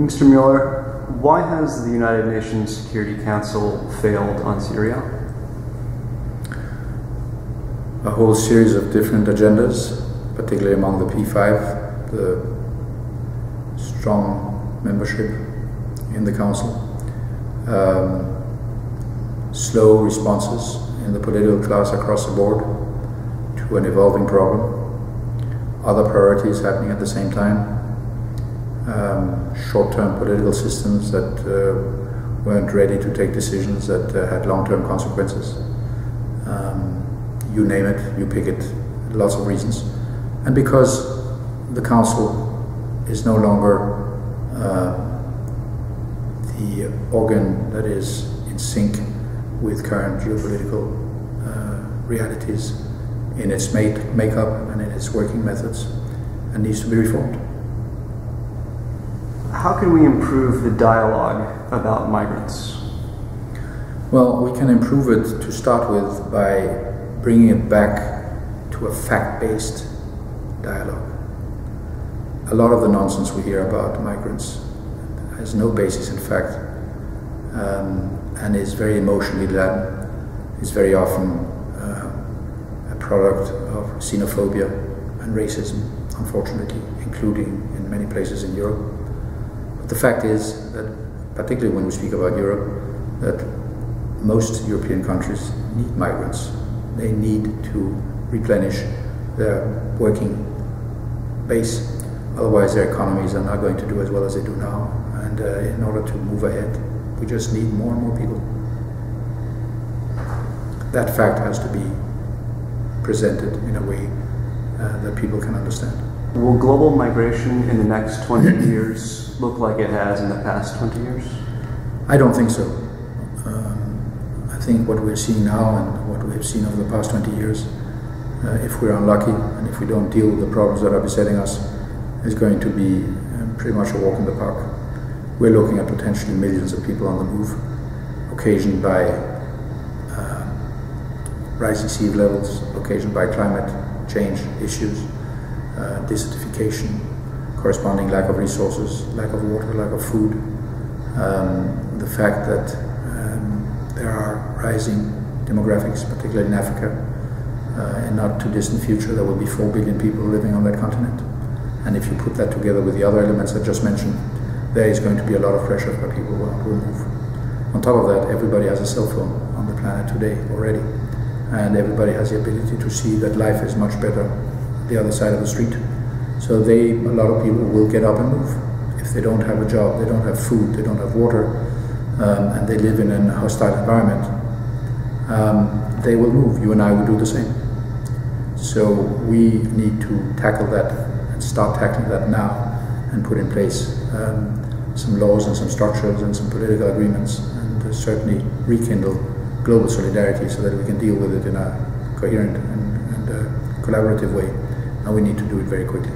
Mr. Møller, why has the United Nations Security Council failed on Syria? A whole series of different agendas, particularly among the P5, the strong membership in the Council, slow responses in the political class across the board to an evolving problem, other priorities happening at the same time, short-term political systems that weren't ready to take decisions that had long-term consequences. You name it, you pick it, lots of reasons. And because the Council is no longer the organ that is in sync with current geopolitical realities in its makeup and in its working methods, and needs to be reformed. How can we improve the dialogue about migrants? Well, we can improve it to start with by bringing it back to a fact-based dialogue. A lot of the nonsense we hear about migrants has no basis in fact, and is very emotionally laden. It's very often a product of xenophobia and racism, unfortunately, including in many places in Europe. But the fact is that, particularly when we speak about Europe, that most European countries need migrants. They need to replenish their working base, otherwise their economies are not going to do as well as they do now. And in order to move ahead, we just need more and more people. That fact has to be presented in a way that people can understand. Will global migration in the next 20 years look like it has in the past 20 years? I don't think so. I think what we're seeing now and what we have seen over the past 20 years, if we're unlucky and if we don't deal with the problems that are besetting us, is going to be pretty much a walk in the park. We're looking at potentially millions of people on the move, occasioned by rising sea levels, occasioned by climate change issues, desertification, corresponding lack of resources, lack of water, lack of food, the fact that there are rising demographics, particularly in Africa. In not too distant future there will be 4 billion people living on that continent. And if you put that together with the other elements I just mentioned, there is going to be a lot of pressure for people who want to move. On top of that, everybody has a cell phone on the planet today already. And everybody has the ability to see that life is much better the other side of the street. So a lot of people will get up and move. If they don't have a job, they don't have food, they don't have water, and they live in a hostile environment, they will move. You and I will do the same. So we need to tackle that and start tackling that now and put in place some laws and some structures and some political agreements, and certainly rekindle global solidarity so that we can deal with it in a coherent and collaborative way. And we need to do it very quickly.